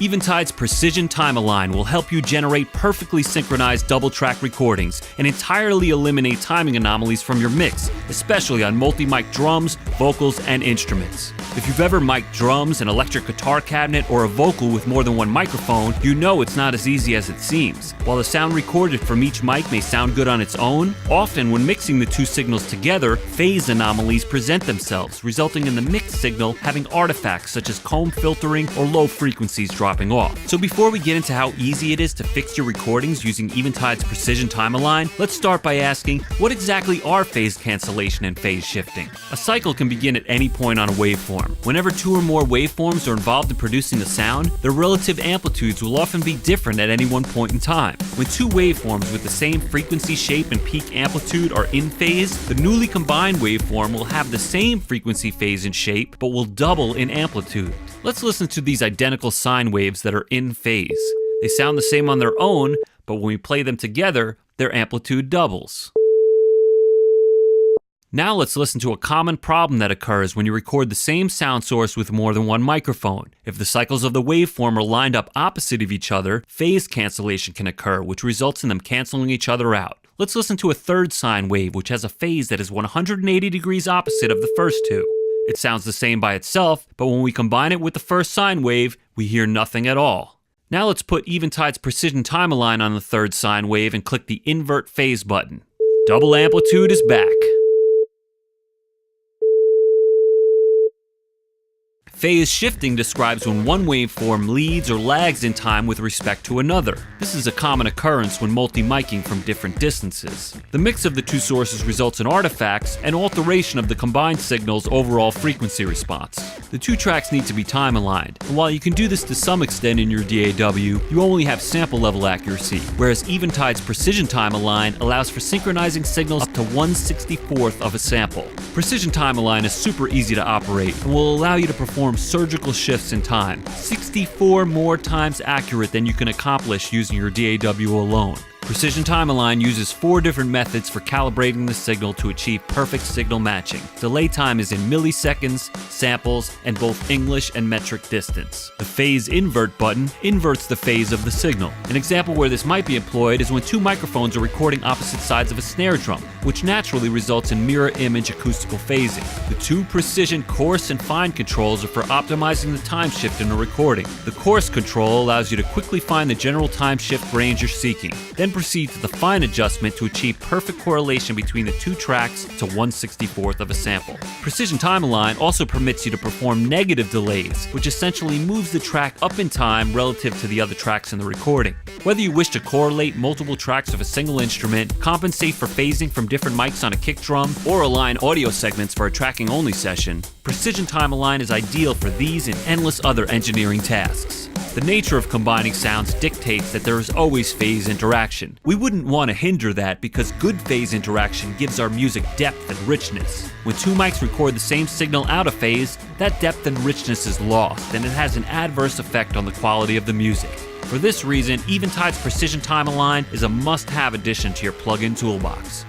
Eventide's Precision Time-Align will help you generate perfectly synchronized double-track recordings and entirely eliminate timing anomalies from your mix, especially on multi-mic drums, vocals, and instruments. If you've ever mic'd drums, an electric guitar cabinet, or a vocal with more than one microphone, you know it's not as easy as it seems. While the sound recorded from each mic may sound good on its own, often when mixing the two signals together, phase anomalies present themselves, resulting in the mixed signal having artifacts such as comb filtering or low frequencies dropping off. So before we get into how easy it is to fix your recordings using Eventide's Precision Time-Align, let's start by asking, what exactly are phase cancellation and phase shifting? A cycle can begin at any point on a waveform. Whenever two or more waveforms are involved in producing a sound, their relative amplitudes will often be different at any one point in time. When two waveforms with the same frequency, shape, and peak amplitude are in phase, the newly combined waveform will have the same frequency, phase, and shape, but will double in amplitude. Let's listen to these identical sine waves that are in phase. They sound the same on their own, but when we play them together, their amplitude doubles. Now let's listen to a common problem that occurs when you record the same sound source with more than one microphone. If the cycles of the waveform are lined up opposite of each other, phase cancellation can occur, which results in them canceling each other out. Let's listen to a third sine wave, which has a phase that is 180 degrees opposite of the first two. It sounds the same by itself, but when we combine it with the first sine wave, we hear nothing at all. Now let's put Eventide's Precision Time-Align on the third sine wave and click the invert phase button. Double amplitude is back. Phase shifting describes when one waveform leads or lags in time with respect to another. This is a common occurrence when multi-miking from different distances. The mix of the two sources results in artifacts and alteration of the combined signal's overall frequency response. The two tracks need to be time-aligned, and while you can do this to some extent in your DAW, you only have sample level accuracy, whereas Eventide's Precision Time-Align allows for synchronizing signals up to 1/64th of a sample. Precision Time-Align is super easy to operate and will allow you to perform surgical shifts in time, 64 more times accurate than you can accomplish using your DAW alone. Precision Time-Align uses 4 different methods for calibrating the signal to achieve perfect signal matching. Delay time is in milliseconds, samples, and both English and metric distance. The phase invert button inverts the phase of the signal. An example where this might be employed is when two microphones are recording opposite sides of a snare drum, which naturally results in mirror image acoustical phasing. The two precision coarse and fine controls are for optimizing the time shift in a recording. The coarse control allows you to quickly find the general time shift range you're seeking. Then proceed to the fine adjustment to achieve perfect correlation between the two tracks to 1/64th of a sample. Precision Time-Align also permits you to perform negative delays, which essentially moves the track up in time relative to the other tracks in the recording. Whether you wish to correlate multiple tracks of a single instrument, compensate for phasing from different mics on a kick drum, or align audio segments for a tracking-only session, Precision Time-Align is ideal for these and endless other engineering tasks. The nature of combining sounds dictates that there is always phase interaction. We wouldn't want to hinder that because good phase interaction gives our music depth and richness. When two mics record the same signal out of phase, that depth and richness is lost, and it has an adverse effect on the quality of the music. For this reason, Eventide's Precision Time-Align is a must-have addition to your plug-in toolbox.